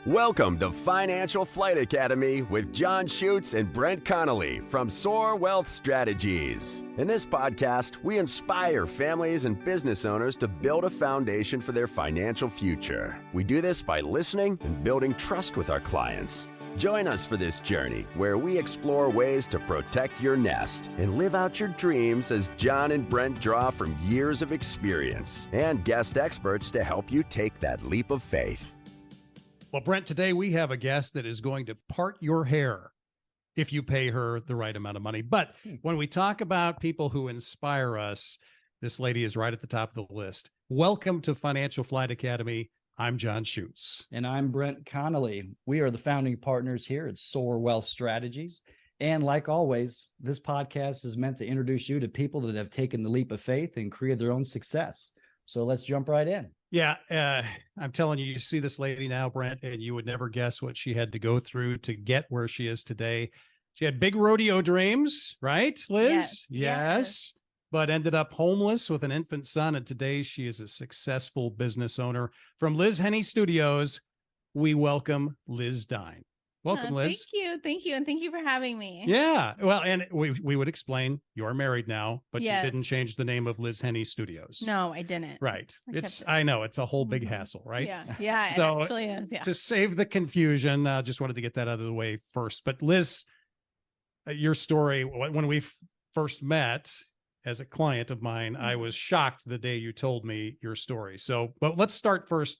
Welcome to Financial Flight Academy with John Schutz and Brent Connolly from Soar Wealth Strategies. In this podcast, we inspire families and business owners to build a foundation for their financial future. We do this by listening and building trust with our clients. Join us for this journey where we explore ways to protect your nest and live out your dreams as John and Brent draw from years of experience and guest experts to help you take that leap of faith. Well, Brent, today we have a guest that is going to part your hair if you pay her the right amount of money. But when we talk about people who inspire us, this lady is right at the top of the list. Welcome to Financial Flight Academy. I'm John Schutz. And I'm Brent Connolly. We are the founding partners here at Soar Wealth Strategies. And like always, this podcast is meant to introduce you to people that have taken the leap of faith and created their own success. So let's jump right in. Yeah, I'm telling you, you see this lady now, Brent, and you would never guess what she had to go through to get where she is today. She had big rodeo dreams, right, Liz? Yes. But ended up homeless with an infant son, and today she is a successful business owner. From Liz Henne Studios, we welcome Liz Dein. Welcome, Liz. Thank you. And thank you for having me. Yeah. Well, and we would explain you're married now, but Yes. you didn't change the name of Liz Henne Studios. No, I didn't. Right. kept it. I know it's a whole big hassle, right? Yeah, So, it actually is. Yeah. To save the confusion, just wanted to get that out of the way first. But Liz, your story, when we first met as a client of mine, I was shocked the day you told me your story. So, but let's start first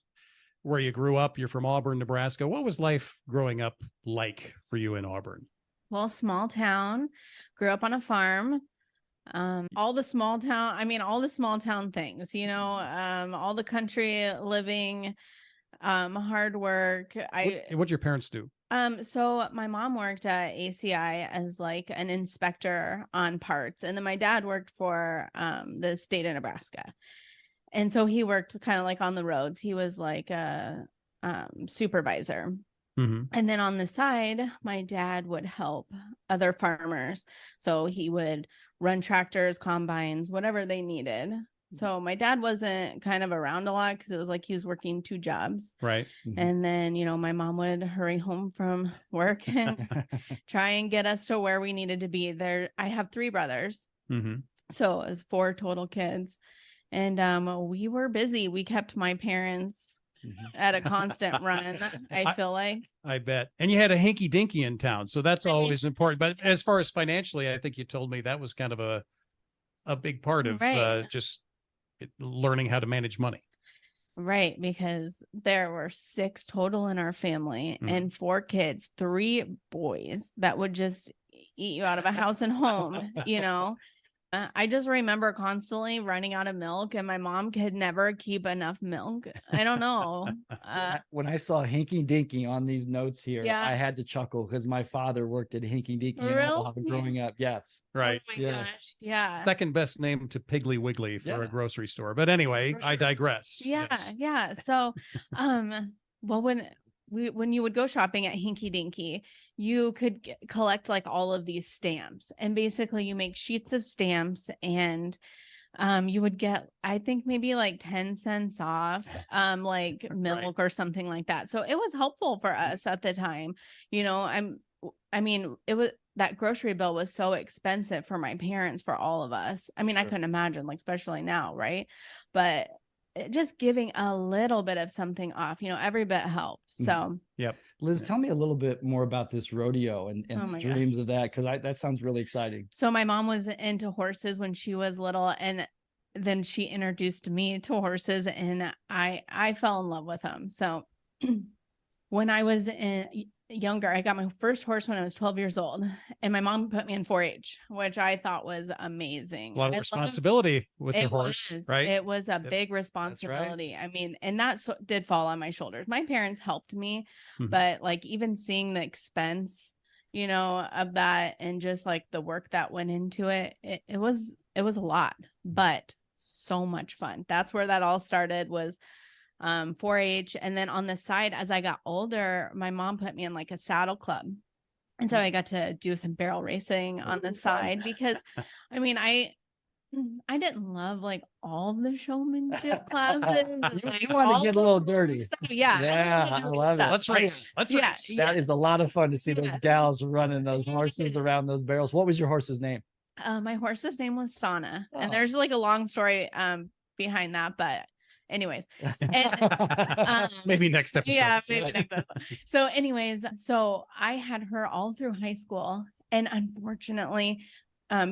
where you grew up. You're from Auburn, Nebraska. What was life growing up like for you in Auburn? Well, small town, grew up on a farm. All the small town things, all the country living, hard work. What'd your parents do? So my mom worked at ACI as like an inspector on parts. And then my dad worked for the state of Nebraska. And so he worked kind of like on the roads. He was like a supervisor. Mm-hmm. And then on the side, my dad would help other farmers. So he would run tractors, combines, whatever they needed. So my dad wasn't kind of around a lot because it was like he was working two jobs. Right. And then, my mom would hurry home from work and try and get us to where we needed to be there. I have three brothers. Mm-hmm. So it was 4 total kids. And we were busy. We kept my parents at a constant run, I feel like. I bet. And you had a hinky dinky in town. So that's always important. But as far as financially, I think you told me that was kind of a big part of just learning how to manage money. Right. Because there were 6 total in our family and 4 kids, 3 boys that would just eat you out of a house and home, I just remember constantly running out of milk, and my mom could never keep enough milk. I don't know. When I saw Hinky Dinky on these notes here, Yeah. I had to chuckle because my father worked at Hinky Dinky in Really? Omaha growing up. Yes. Right. Oh my Yes. gosh. Yeah. Second best name to Piggly Wiggly for a grocery store. But anyway, For I sure. digress. Yeah. Yes. Yeah. So, well, when you would go shopping at Hinky Dinky, you could collect like all of these stamps, and basically you make sheets of stamps, and you would get, I think maybe like 10 cents off, like milk or something like that. So it was helpful for us at the time. It was, that grocery bill was so expensive for my parents, for all of us. I Sure. couldn't imagine, like, especially now. Right. But just giving a little bit of something off, every bit helped. So, Yep. Liz, tell me a little bit more about this rodeo and Oh the my dreams of that, because that sounds really exciting. so my mom was into horses when she was little, and then she introduced me to horses, and I fell in love with them. So when I was younger, I got my first horse when I was 12 years old, and my mom put me in 4-H, which I thought was amazing. A lot of responsibility with the horse, right? It was a big responsibility. And that did fall on my shoulders. My parents helped me, but like even seeing the expense, of that, and just like the work that went into it, it was a lot, but so much fun. That's where that all started, was 4-H. And then on the side, as I got older, my mom put me in like a saddle club. And so I got to do some barrel racing on the side because, I didn't love like all of the showmanship classes. You want to get a little dirty. Yeah. Yeah, I love it. Let's race. Let's race. That is a lot of fun to see those gals running those horses around those barrels. What was your horse's name? My horse's name was Sana. Oh. And there's like a long story behind that, but anyways. And, maybe next episode. Yeah, maybe next episode. So anyways, so I had her all through high school. And unfortunately,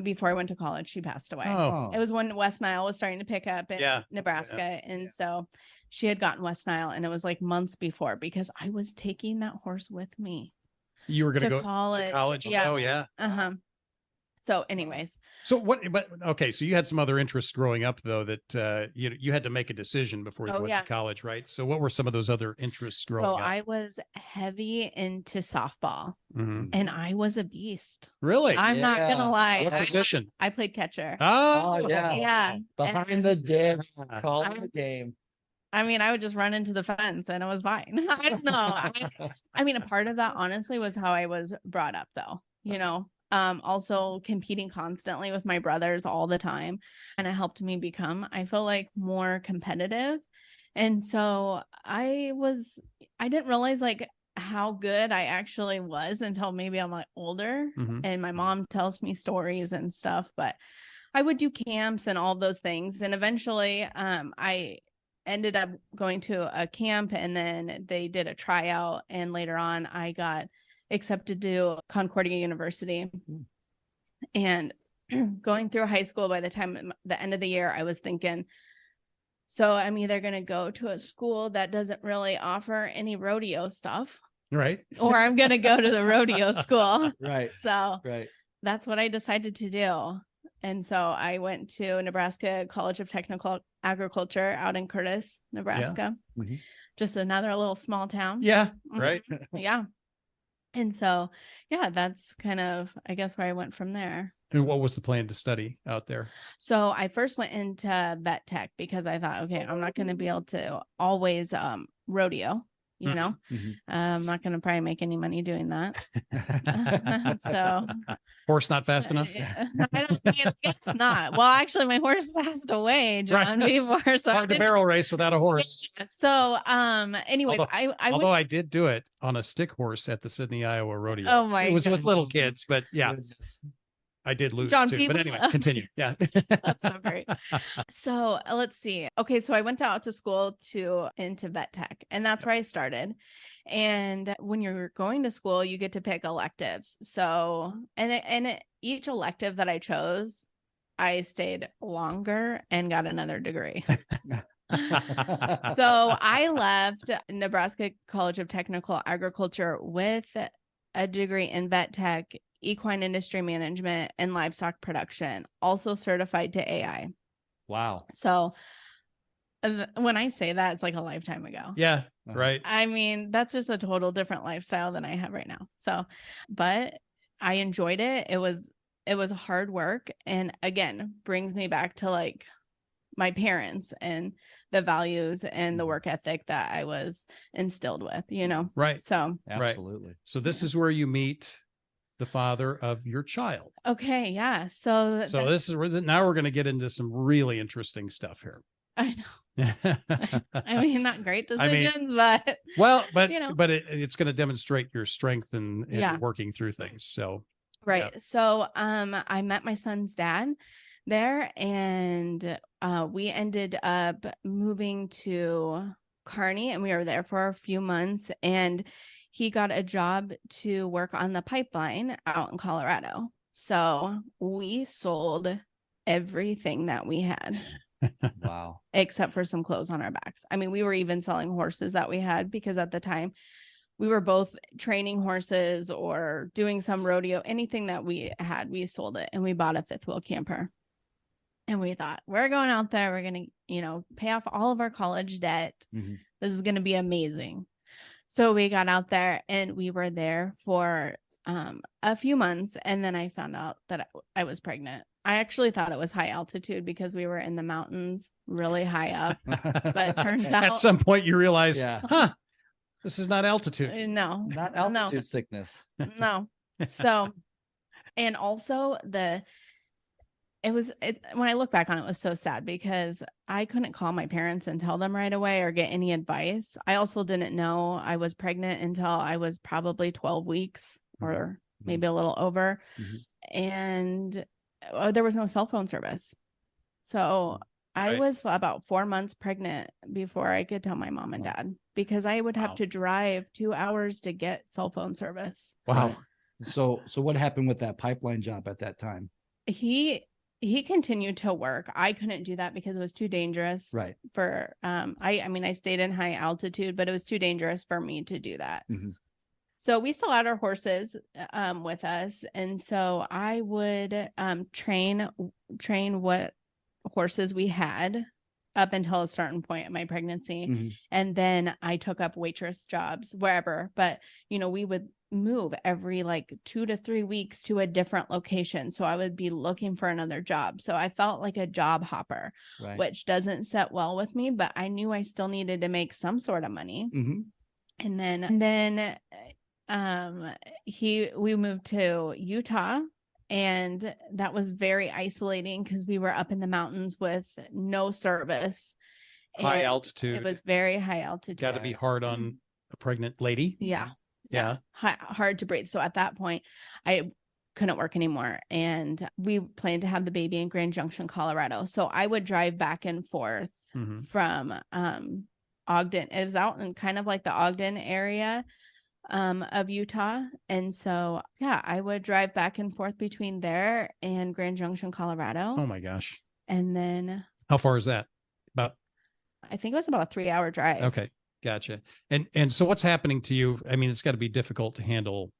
before I went to college, she passed away. Oh. It was when West Nile was starting to pick up in Nebraska. And so she had gotten West Nile, and it was like months before, because I was taking that horse with me. You were going to go college. to college? Yeah. Oh, yeah. So anyways. So okay. So you had some other interests growing up, though, that you had to make a decision before you went to college, right? So what were some of those other interests growing up? So I was heavy into softball, and I was a beast. Really? I'm not going to lie. What position? I played catcher. Oh, yeah. Yeah. Behind the dish, calling the game. I mean, I would just run into the fence and it was fine. I don't know. I mean, a part of that, honestly, was how I was brought up, though, you know. Also competing constantly with my brothers all the time, and it helped me become, I feel like, more competitive. And so I didn't realize like how good I actually was until maybe I'm like older, and my mom tells me stories and stuff. But I would do camps and all those things, and eventually I ended up going to a camp, and then they did a tryout, and later on I got accepted to Concordia University. And going through high school, by the time the end of the year, I was thinking, so I'm either going to go to a school that doesn't really offer any rodeo stuff, right, or I'm going to go to the rodeo school. Right. So that's what I decided to do. And so I went to Nebraska College of Technical Agriculture out in Curtis, Nebraska. Yeah. Just another little small town. Yeah. Right. Yeah. And so, yeah, that's kind of, I guess, where I went from there. And what was the plan to study out there? So I first went into vet tech because I thought, okay, I'm not going to be able to always rodeo, you know, I'm not going to probably make any money doing that. So horse not fast enough? I guess not. Well, actually, my horse passed away, John, before. So hard to barrel race without a horse. So anyways, although I did do it on a stick horse at the Sydney, Iowa rodeo. Oh my! It was with little kids, but yeah. I did lose John, too, but anyway, continue. Yeah. That's so great. So let's see. Okay. So I went out to school into vet tech, and that's where I started. And when you're going to school, you get to pick electives. So, each elective that I chose, I stayed longer and got another degree. So I left Nebraska College of Technical Agriculture with a degree in vet tech, equine industry management, and livestock production, also certified to AI. Wow. So when I say that, it's like a lifetime ago. Yeah. Right. I mean, that's just a total different lifestyle than I have right now. So, but I enjoyed it. It was hard work. And again, brings me back to like my parents and the values and the work ethic that I was instilled with, you know? Right. So, absolutely. Right. So this is where you meet the father of your child. Okay. Yeah. So this is where now we're going to get into some really interesting stuff here. I know. I mean, not great decisions, but you know, but it's going to demonstrate your strength in working through things. So, right. Yeah. So, I met my son's dad there, and we ended up moving to Kearney, and we were there for a few months, and he got a job to work on the pipeline out in Colorado. So we sold everything that we had. Wow. Except for some clothes on our backs. I mean, we were even selling horses that we had, because at the time we were both training horses or doing some rodeo. Anything that we had, we sold it, and we bought a fifth wheel camper. And we thought, we're going out there, we're going to, pay off all of our college debt. This is going to be amazing. So we got out there, and we were there for a few months. And then I found out that I was pregnant. I actually thought it was high altitude because we were in the mountains really high up. But it turns out at some point you realize, this is not altitude. No, not altitude sickness. No. So, and also when I look back on it, it was so sad because I couldn't call my parents and tell them right away or get any advice. I also didn't know I was pregnant until I was probably 12 weeks or maybe a little over. And there was no cell phone service. So I was about 4 months pregnant before I could tell my mom and dad, because I would have to drive 2 hours to get cell phone service. Wow. So what happened with that pipeline job at that time? He continued to work. I couldn't do that because it was too dangerous. Right. For I stayed in high altitude, but it was too dangerous for me to do that. So we still had our horses with us, and so I would train what horses we had up until a certain point in my pregnancy, and then I took up waitress jobs wherever. But we would move every like 2 to 3 weeks to a different location, so I would be looking for another job. So I felt like a job hopper, which doesn't set well with me, but I knew I still needed to make some sort of money. And then we moved to Utah, and that was very isolating because we were up in the mountains with no service. High altitude. It was very high altitude. Got to be hard on a pregnant lady. Yeah. Yeah. Hard to breathe. So at that point, I couldn't work anymore. And we planned to have the baby in Grand Junction, Colorado. So I would drive back and forth from Ogden. It was out in kind of like the Ogden area of Utah. And so, I would drive back and forth between there and Grand Junction, Colorado. Oh my gosh. And then how far is that? I think it was about a 3-hour drive. Okay. Gotcha. And so what's happening to you? I mean, it's got to be difficult to handle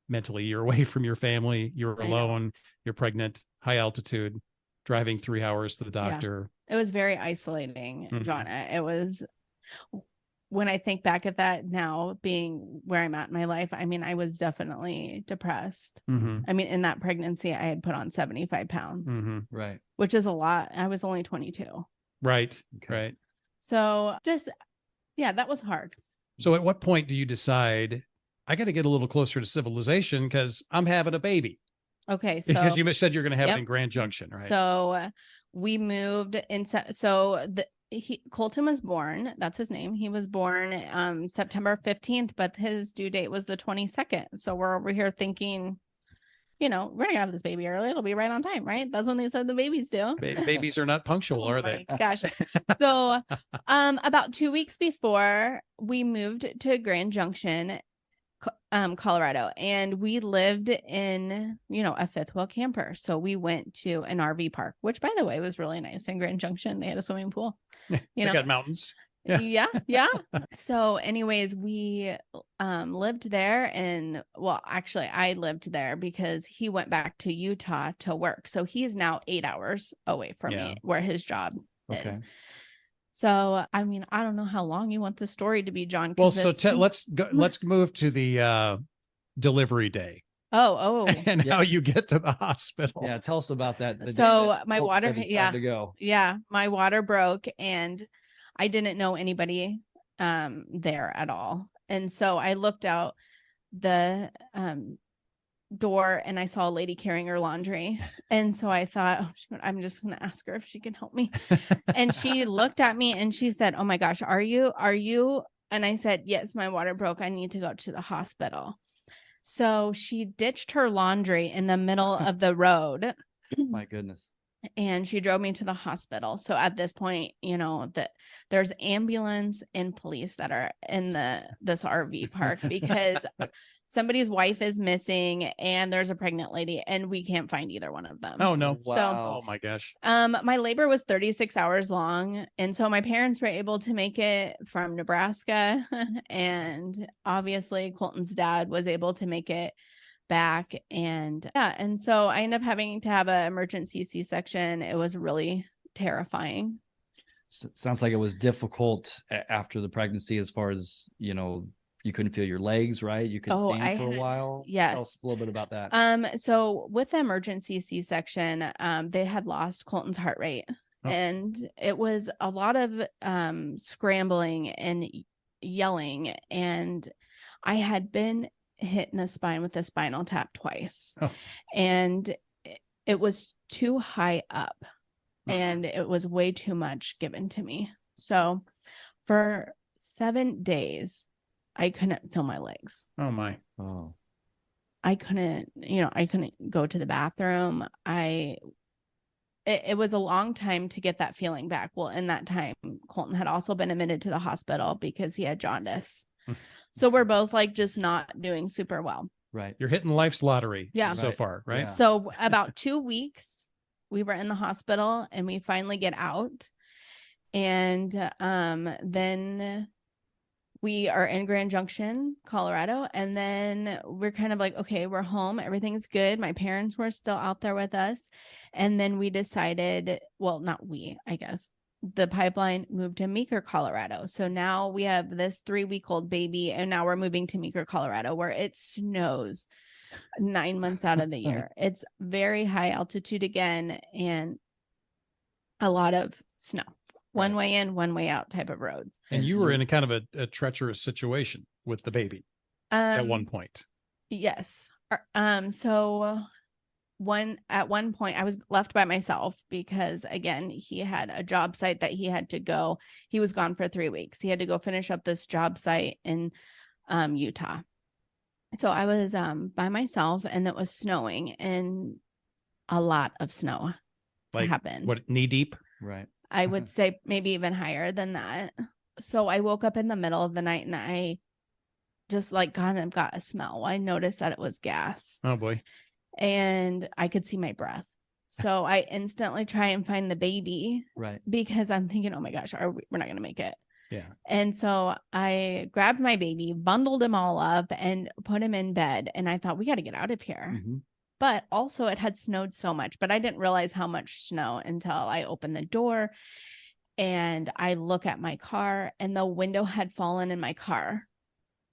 mentally. You're away from your family. You're alone. You're pregnant, high altitude, driving 3 hours to the doctor. Yeah. It was very isolating, John. It was, when I think back at that now, being where I'm at in my life, I mean, I was definitely depressed. I mean, in that pregnancy, I had put on 75 pounds, right, which is a lot. I was only 22. Right. Okay. Right. So just, that was hard. So at what point do you decide I got to get a little closer to civilization because I'm having a baby? Okay. So because you said you're going to have it in Grand Junction, right? So we moved in. So Colton was born. That's his name. He was born September 15th, but his due date was the 22nd. So we're over here thinking, we're not gonna have this baby early. It'll be right on time, right? That's when they said the babies do. Babies are not punctual, are they? Gosh. So about 2 weeks before we moved to Grand Junction, Colorado, and we lived in, a fifth wheel camper. So we went to an RV park, which by the way was really nice in Grand Junction. They had a swimming pool. They got mountains. Yeah. So anyways, we lived there, and actually I lived there because he went back to Utah to work. So he's now 8 hours away from me where his job is. So, I mean, I don't know how long you want the story to be, John. Well, so let's move to the delivery day. Oh, and how you get to the hospital. Yeah, tell us about that. So my water, to go. My water broke, and I didn't know anybody there at all. And so I looked out the door, and I saw a lady carrying her laundry. And so I thought, I'm just going to ask her if she can help me. And she looked at me and she said, "Oh my gosh, are you?" And I said, "Yes, my water broke. I need to go to the hospital." So she ditched her laundry in the middle of the road. My goodness. And she drove me to the hospital. So at this point, that there's ambulance and police that are in this RV park because somebody's wife is missing and there's a pregnant lady and we can't find either one of them. Oh no. Wow. So, oh my gosh. My labor was 36 hours long. And so my parents were able to make it from Nebraska. And obviously Colton's dad was able to make it back. And so I ended up having to have an emergency C-section. It was really terrifying. Sounds like it was difficult after the pregnancy, as far as, you couldn't feel your legs, right? You could stand for a while. Yes. Tell us a little bit about that. So with the emergency C-section, they had lost Colton's heart rate. Oh. And it was a lot of scrambling and yelling. And I had been hit in the spine with a spinal tap twice. Oh. And it was too high up and it was way too much given to me. So for 7 days, I couldn't feel my legs. Oh my. Oh. I couldn't go to the bathroom. It was a long time to get that feeling back. Well, in that time, Colton had also been admitted to the hospital because he had jaundice. So we're both like just not doing super well. Right. You're hitting life's lottery so Right. far, right? Yeah. So about 2 weeks, we were in the hospital and we finally get out. And then we are in Grand Junction, Colorado. And then we're kind of like, okay, we're home. Everything's good. My parents were still out there with us. And then we decided, well, not we, I guess, the pipeline moved to Meeker, Colorado. So now we have this 3-week-old baby. And now we're moving to Meeker, Colorado, where it snows 9 months out of the year. It's very high altitude again and a lot of snow. One way in, one way out type of roads. And you were in a kind of a treacherous situation with the baby at one point. Yes. So at one point I was left by myself because again, he had a job site that he had to go. He was gone for 3 weeks. He had to go finish up this job site in Utah. So I was by myself and it was snowing and a lot of snow happened. What, knee deep? Right. I would say maybe even higher than that. So I woke up in the middle of the night and I just like kind of got a smell. I noticed that it was gas. Oh boy. And I could see my breath. So I instantly try and find the baby. Right. Because I'm thinking, oh my gosh, we're not going to make it. Yeah. And so I grabbed my baby, bundled him all up and put him in bed. And I thought, we got to get out of here. Mm-hmm. But also it had snowed so much, but I didn't realize how much snow until I opened the door and I look at my car and the window had fallen in my car.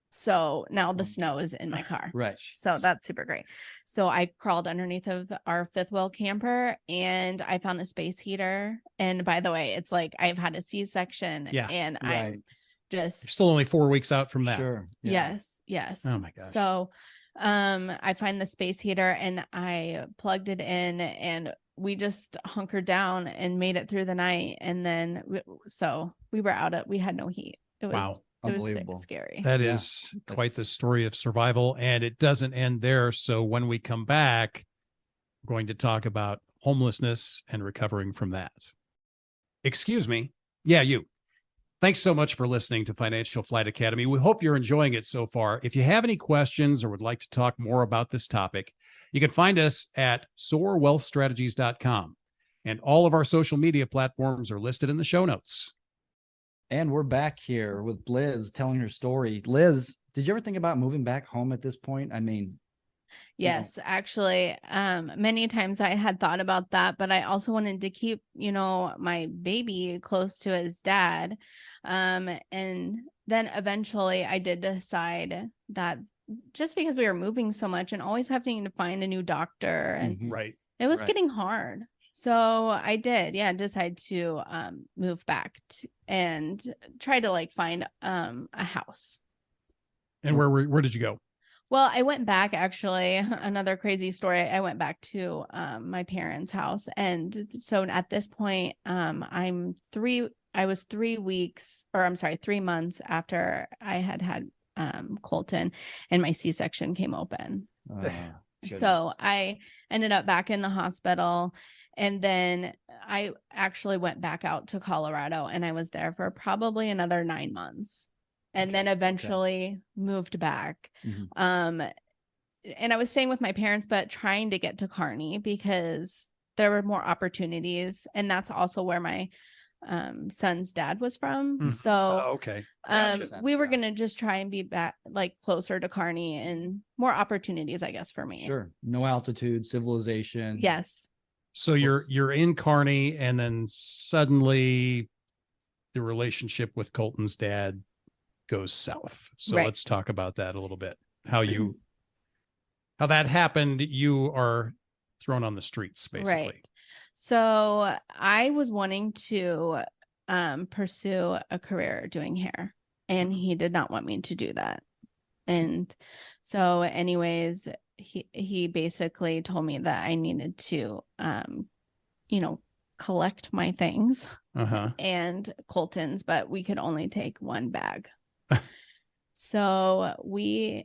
So now the snow is in my car. Right. So that's super great. So I crawled underneath of our fifth wheel camper and I found a space heater. And by the way, it's like I've had a C-section and I'm just You're still only 4 weeks out from that. Sure. Yeah. Yes. Oh my gosh. So I find the space heater and I plugged it in and we just hunkered down and made it through the night. And then we were we had no heat. It was, wow. It was Unbelievable. scary. That is quite the story of survival, and it doesn't end there. So when we come back, we're going to talk about homelessness and recovering from that. Excuse me. Yeah, you. Thanks so much for listening to Financial Flight Academy. We hope you're enjoying it so far. If you have any questions or would like to talk more about this topic, you can find us at soarwealthstrategies.com. And all of our social media platforms are listed in the show notes. And we're back here with Liz telling her story. Liz, did you ever think about moving back home at this point? I mean, yes, actually, many times I had thought about that, but I also wanted to keep, my baby close to his dad. And then eventually I did decide that just because we were moving so much and always having to find a new doctor and it was getting hard. So I did, decide to move back and try to find a house. And where did you go? Well, I went back, actually, another crazy story. I went back to my parents' house. And so at this point, I was 3 months after I had Colton and my C-section came open. So I ended up back in the hospital. And then I actually went back out to Colorado and I was there for probably another 9 months. And then eventually moved back. Mm-hmm. And I was staying with my parents, but trying to get to Kearney because there were more opportunities. And that's also where my son's dad was from. Mm-hmm. So we were going to just try and be back closer to Kearney and more opportunities, I guess, for me. Sure. No altitude, civilization. Yes. So you're in Kearney and then suddenly the relationship with Colton's dad goes south. So let's talk about that a little bit. How that happened. You are thrown on the streets, basically. Right. So I was wanting to pursue a career doing hair, and he did not want me to do that. And so anyways, he basically told me that I needed to, you know, collect my things and Colton's, but we could only take one bag. So I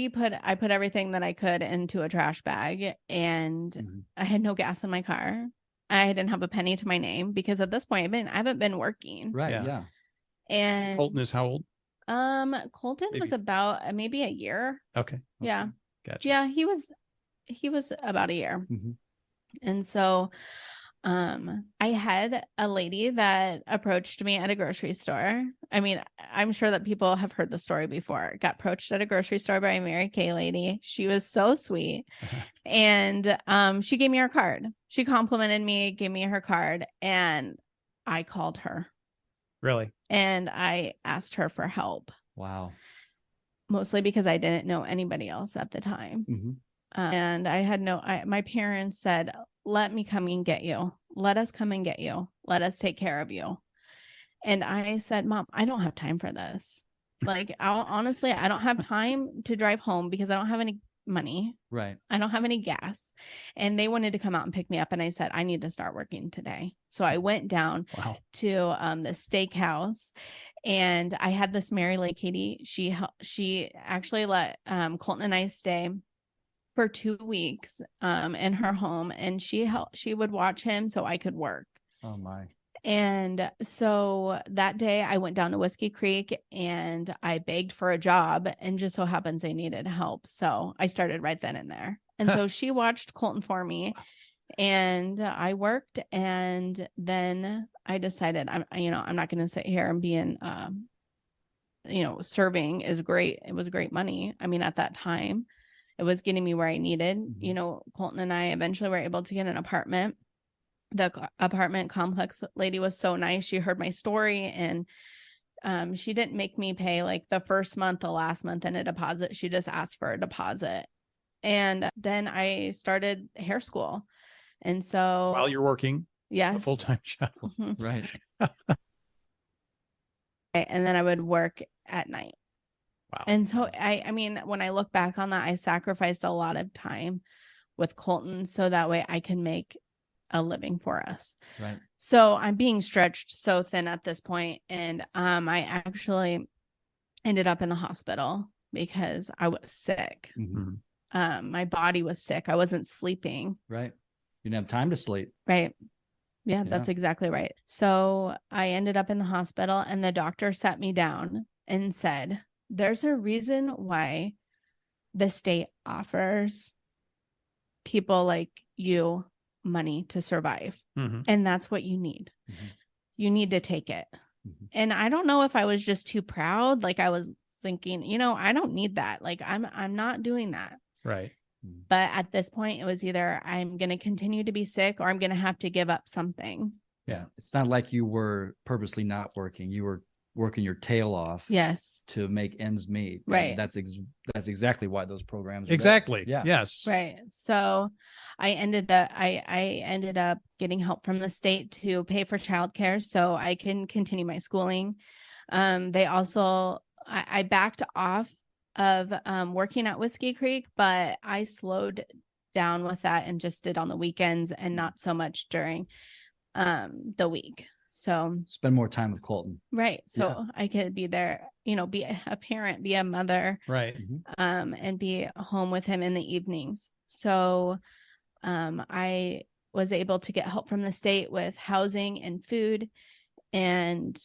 put everything that I could into a trash bag, and I had no gas in my car. I didn't have a penny to my name because at this point I haven't been working. Right. Yeah. And Colton is how old? Colton was about maybe a year. Okay. Yeah. Gotcha. Yeah, he was about a year. And so I had a lady that approached me at a grocery store. I mean, I'm sure that people have heard the story before. Got approached at a grocery store by a Mary Kay lady. She was so sweet. And she gave me her card. She complimented me, gave me her card, and I called her. Really? And I asked her for help. Wow. Mostly because I didn't know anybody else at the time. And I had my parents said, let me come and get you. Let us come and get you. Let us take care of you. And I said, Mom, I don't have time for this. Like, honestly, I don't have time to drive home because I don't have any money. Right. I don't have any gas. And they wanted to come out and pick me up. And I said, I need to start working today. So I went down to the steakhouse, and I had this Mary Lake Katie. She actually let Colton and I stay for 2 weeks in her home, and she would watch him so I could work. Oh my. And so that day I went down to Whiskey Creek and I begged for a job, and just so happens they needed help. So I started right then and there. And so she watched Colton for me, and I worked. And then I decided I'm not going to sit here and be in, serving is great. It was great money. I mean, at that time it was getting me where I needed. Colton and I eventually were able to get an apartment. The apartment complex lady was so nice. She heard my story, and she didn't make me pay like the first month, the last month, and a deposit. She just asked for a deposit. And then I started hair school. And so while you're working, a full-time job. Right. And then I would work at night. Wow. And so I mean, when I look back on that, I sacrificed a lot of time with Colton so that way I can make a living for us. Right. So I'm being stretched so thin at this point. And I actually ended up in the hospital because I was sick. My body was sick. I wasn't sleeping. Right. You didn't have time to sleep. Right. Yeah, that's exactly right. So I ended up in the hospital, and the doctor sat me down and said, there's a reason why the state offers people like you money to survive. And that's what you need. You need to take it. And I don't know if I was just too proud. Like, I was thinking, I don't need that. Like, I'm not doing that. Right. But at this point, it was either I'm going to continue to be sick or I'm going to have to give up something. Yeah. It's not like you were purposely not working. You were working your tail off. Yes. To make ends meet. Right. And that's exactly why those programs are exactly. Yeah. Yes. Right. So I ended up getting help from the state to pay for childcare so I can continue my schooling. They also, I backed off of working at Whiskey Creek, but I slowed down with that and just did on the weekends and not so much during the week. So spend more time with Colton. Right. So I could be there, be a parent, be a mother. Right. And be home with him in the evenings. So I was able to get help from the state with housing and food. And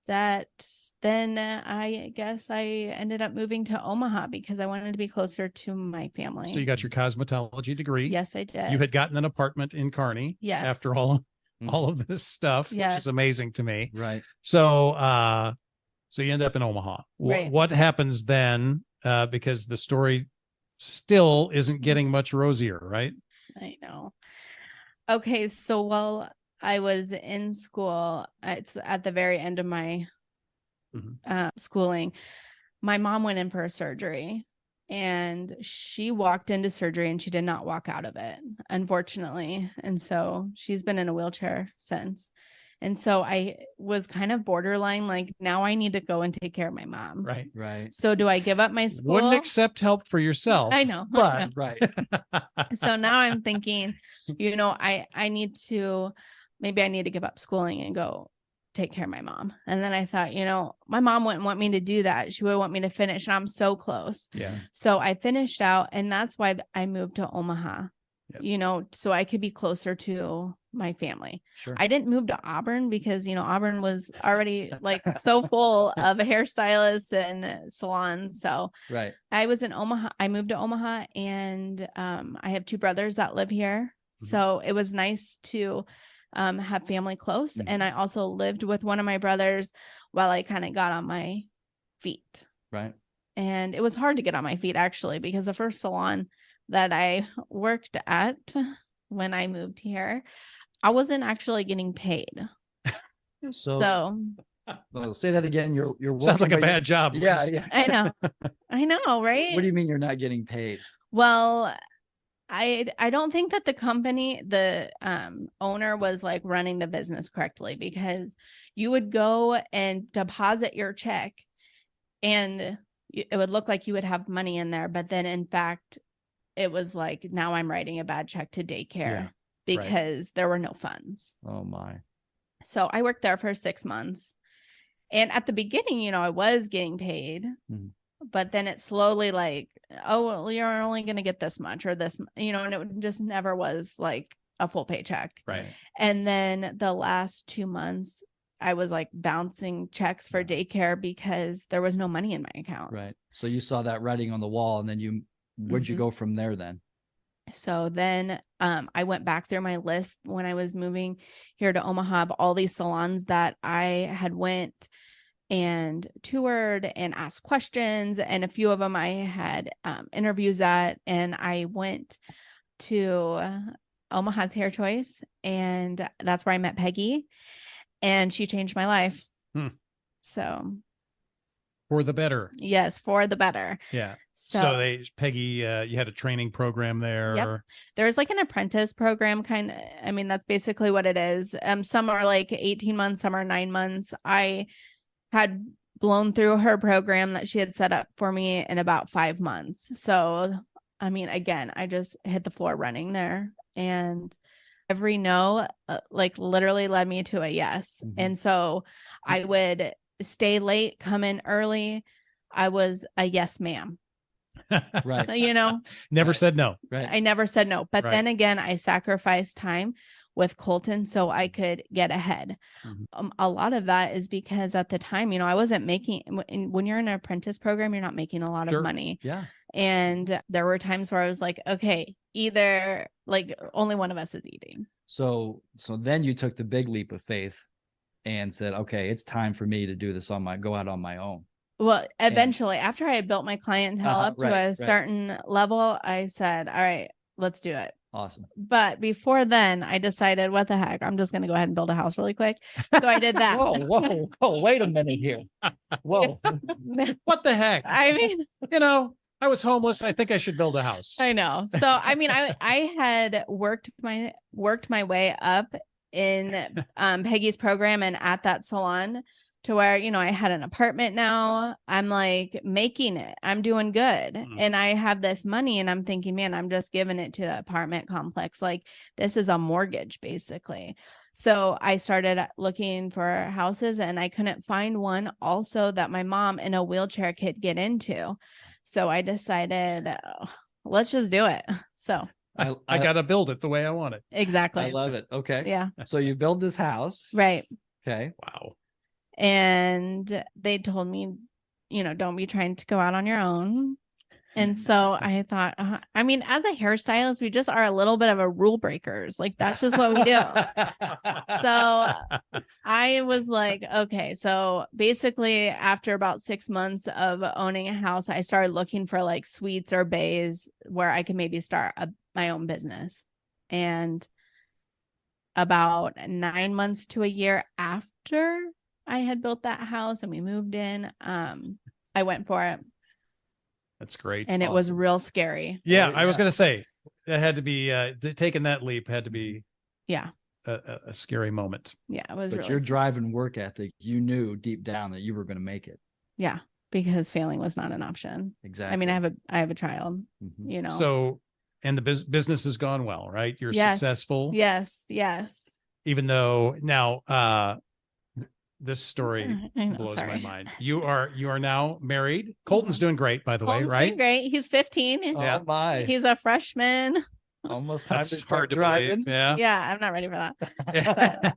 then I guess I ended up moving to Omaha because I wanted to be closer to my family. So you got your cosmetology degree. Yes, I did. You had gotten an apartment in Kearney. Yes. After all of this stuff, which is amazing to me. Right. So, so you end up in Omaha. Right. What happens then? Because the story still isn't getting much rosier, right? I know. Okay. So while I was in school, it's at the very end of my schooling, my mom went in for a surgery, and she walked into surgery and she did not walk out of it, unfortunately. And so she's been in a wheelchair since. And so I was kind of borderline, like, now I need to go and take care of my mom. Right. Right. So do I give up my school? Wouldn't accept help for yourself. I know. But Right. So now I'm thinking, I need to, maybe I need to give up schooling and go take care of my mom. And then I thought, my mom wouldn't want me to do that. She would want me to finish, and I'm so close. Yeah. So I finished out, and that's why I moved to Omaha, so I could be closer to my family. Sure. I didn't move to Auburn because, Auburn was already like so full of hairstylists and salons. So Right. I was in Omaha. I moved to Omaha, and I have 2 brothers that live here. Mm-hmm. So it was nice to have family close. Mm-hmm. And I also lived with one of my brothers while I kind of got on my feet. Right. And it was hard to get on my feet, actually, because the first salon that I worked at when I moved here, I wasn't actually getting paid. So say that again. You're sounds like a working, bad job. Yeah, Liz. yeah. I know, right? What do you mean you're not getting paid? Well, I don't think that the company, the owner was like running the business correctly, because you would go and deposit your check and it would look like you would have money in there. But then in fact, it was like, now I'm writing a bad check to daycare because there were no funds. Oh my. So I worked there for 6 months. And at the beginning, I was getting paid, but then it slowly like, oh, well, you're only going to get this much or this, and it just never was like a full paycheck. Right. And then the last 2 months, I was like bouncing checks for daycare because there was no money in my account. Right. So you saw that writing on the wall, and then where'd you go from there then? So then I went back through my list when I was moving here to Omaha of all these salons that I had went and toured and asked questions. And a few of them I had interviews at, and I went to Omaha's Hair Choice, and that's where I met Peggy, and she changed my life. So for the better. Yes, for the better. Yeah. So Peggy, you had a training program there. Yep. There's like an apprentice program that's basically what it is. Some are like 18 months, some are 9 months. I had blown through her program that she had set up for me in about 5 months. So, again, I just hit the floor running there, and every no, literally led me to a yes. Mm-hmm. And so I would stay late, come in early. I was a yes, ma'am. Right. Never said no. Right. I never said no. But then again, I sacrificed time with Colton so I could get ahead. Mm-hmm. A lot of that is because at the time, I wasn't making, when you're in an apprentice program, you're not making a lot of money. Yeah. And there were times where I was like, okay, either like only one of us is eating. So then you took the big leap of faith and said, okay, it's time for me to do this go out on my own. Well, eventually, after I had built my clientele up to a certain level, I said, all right, let's do it. Awesome. But before then, I decided, what the heck? I'm just going to go ahead and build a house really quick. So I did that. Whoa, wait a minute here. Whoa. What the heck? I mean, I was homeless. I think I should build a house. I know. So, I had worked my way up in Peggy's program and at that salon to where, I had an apartment now. I'm like making it. I'm doing good. Mm-hmm. And I have this money, and I'm thinking, man, I'm just giving it to the apartment complex. Like, this is a mortgage basically. So I started looking for houses, and I couldn't find one also that my mom in a wheelchair could get into. So I decided, let's just do it. So I got to build it the way I want it. Exactly. I love it. Okay. Yeah. So you build this house. Right. Okay. Wow. And they told me, don't be trying to go out on your own. And so I thought, as a hairstylist, we just are a little bit of a rule breakers. Like, that's just what we do. So I was like, okay. So basically after about 6 months of owning a house, I started looking for like suites or bays where I could maybe start my own business. And about 9 months to a year after I had built that house and we moved in, I went for it. That's great. And it was real scary. Yeah, I was going to say that had to be taking that leap had to be. Yeah. a scary moment. Yeah, it was But really your scary. drive and work ethic, you knew deep down that you were going to make it. Yeah, because failing was not an option. Exactly. I mean, I have a child, Mhm. you know. So, and the business has gone well, right? You're Yes. successful. Yes. Yes. Even though now, this story I know, blows sorry. my mind. You are now married. Colton's doing great, by the way, Colton's right? doing great. He's 15. Yeah. Oh my. He's a freshman. Almost time That's to start hard to driving. believe. Yeah. Yeah, I'm not ready for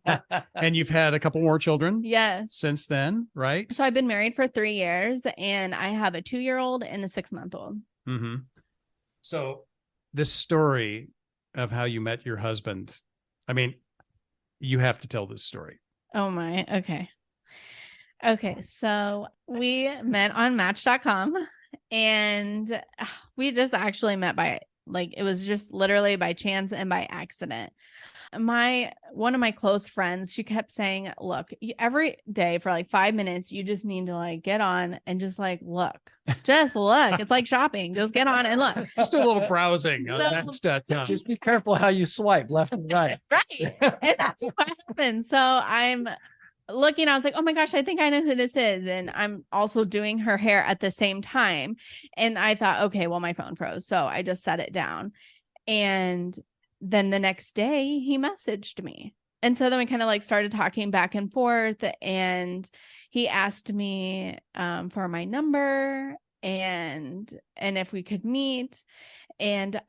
that. And you've had a couple more children Yes. since then, right? So I've been married for 3 years, and I have a 2-year-old and a 6-month-old. Mm-hmm. So this story of how you met your husband, I mean, you have to tell this story. Oh my. Okay. So we met on Match.com, and we just actually met by, like, it was just literally by chance and by accident. One of my close friends, she kept saying, look, every day for like 5 minutes, you just need to like get on and just like look. Just look. It's like shopping. Just get on and look. Just do a little browsing So- on Match.com. Just be careful how you swipe left and right. Right. And that's what happened. So I'm looking, I was like, oh my gosh, I think I know who this is. And I'm also doing her hair at the same time. And I thought, okay, well, my phone froze. So I just set it down. And then the next day he messaged me. And so then we kind of like started talking back and forth, and he asked me for my number and if we could meet. And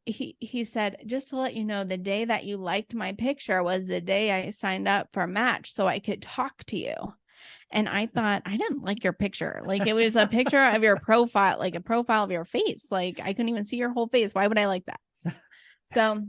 he said, just to let you know, the day that you liked my picture was the day I signed up for Match so I could talk to you. And I thought, I didn't like your picture. Like, it was a picture of your profile, like a profile of your face. Like, I couldn't even see your whole face. Why would I like that? So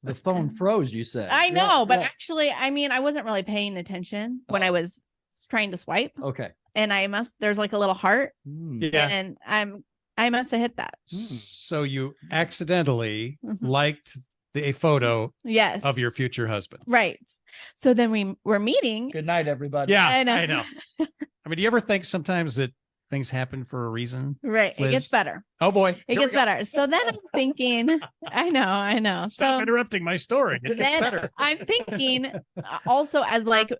The phone froze, you said. I know, Yeah, but yeah. actually, I mean, I wasn't really paying attention when I was trying to swipe, Okay. and there's like a little heart, Mm. Yeah. and I must have hit that. So you accidentally Mhm. liked a photo Yes. of your future husband. Right. So then we were meeting. Good night, everybody. Yeah, I know. I know. I mean, do you ever think sometimes that things happen for a reason? Right. Liz? It gets better. Oh boy, It here gets we go. better. So then I'm thinking, I know. Stop So interrupting my story. It gets then better. I'm thinking also, as like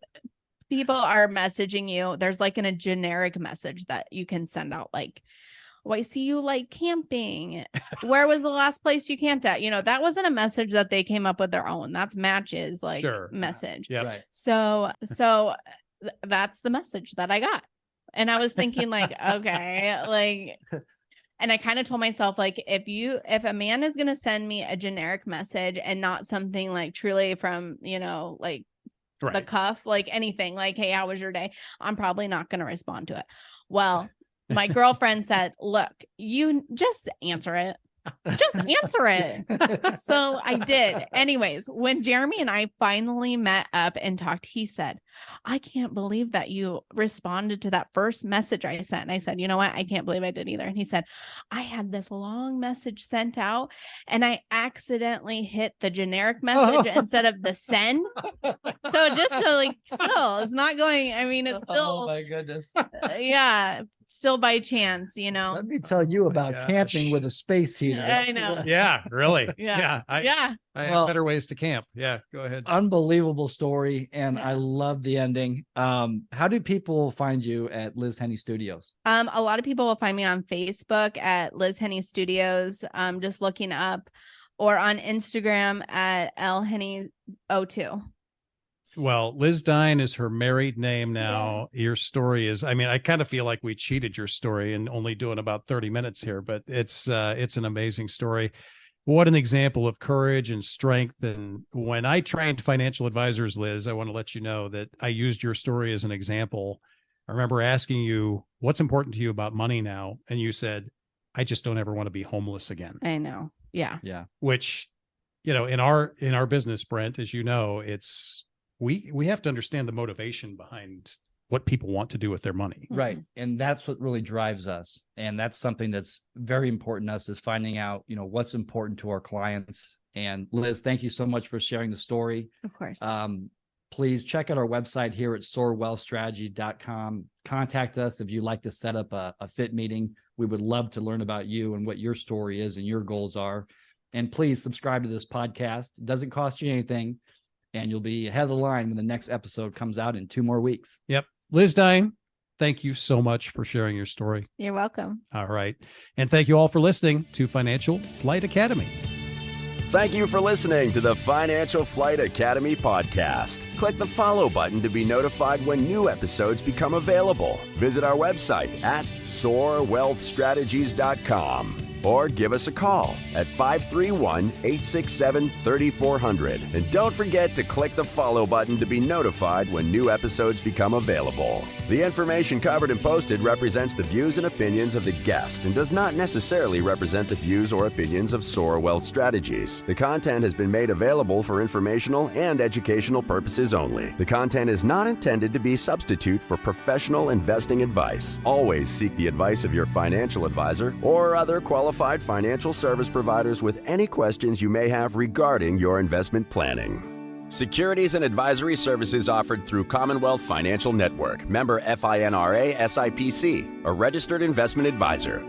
people are messaging you, there's like a generic message that you can send out, like, oh, I see you like camping. Where was the last place you camped at? You know, that wasn't a message that they came up with their own. That's Match's like Sure. message. Yep. Right. So that's the message that I got. And I was thinking like, okay, like, and I kind of told myself, like, if a man is going to send me a generic message and not something like truly from, like the Right. cuff, like anything like, hey, how was your day? I'm probably not going to respond to it. Well, my girlfriend said, look, you just answer it. Just answer it. So I did. Anyways, when Jeremy and I finally met up and talked, he said, I can't believe that you responded to that first message I sent. And I said, you know what? I can't believe I did either. And he said, I had this long message sent out and I accidentally hit the generic message instead of the send. So just so like, still, it's not going, I mean, it's Oh still, my goodness. yeah, still by chance, Let me tell you about gosh. camping with a space heater. I know. Yeah, really. Yeah. I Yeah. have Well- better ways to camp. Yeah, go ahead. Unbelievable story. And I Yeah. love the ending. How do people find you at Liz Henne Studios? A lot of people will find me on Facebook at Liz Henne Studios, just looking up, or on Instagram at lhenne02. Well, Liz Dein is her married name now. Your story is, I mean, I kind of feel like we cheated your story and only doing about 30 minutes here, but it's an amazing story. What an example of courage and strength. And when I trained financial advisors, Liz, I want to let you know that I used your story as an example. I remember asking you, what's important to you about money now? And you said, I just don't ever want to be homeless again. I know. Yeah. Yeah. Which, in our business, Brent, as you know, it's, we have to understand the motivation behind what people want to do with their money. Right. And that's what really drives us. And that's something that's very important to us, is finding out, what's important to our clients. And Liz, thank you so much for sharing the story. Of course. Please check out our website here at soarwealthstrategies.com. Contact us if you'd like to set up a fit meeting. We would love to learn about you and what your story is and your goals are. And please subscribe to this podcast. It doesn't cost you anything. and you'll be ahead of the line when the next episode comes out in 2 more weeks. Yep. Liz Dein, thank you so much for sharing your story. You're welcome. All right. And thank you all for listening to Financial Flight Academy. Thank you for listening to the Financial Flight Academy podcast. Click the follow button to be notified when new episodes become available. Visit our website at soarwealthstrategies.com or give us a call at 531-867-3400. And don't forget to click the follow button to be notified when new episodes become available. The information covered and posted represents the views and opinions of the guest and does not necessarily represent the views or opinions of Soar Wealth Strategies. The content has been made available for informational and educational purposes only. The content is not intended to be a substitute for professional investing advice. Always seek the advice of your financial advisor or other qualified financial service providers with any questions you may have regarding your investment planning. Securities and advisory services offered through Commonwealth Financial Network, member FINRA SIPC, a registered investment advisor.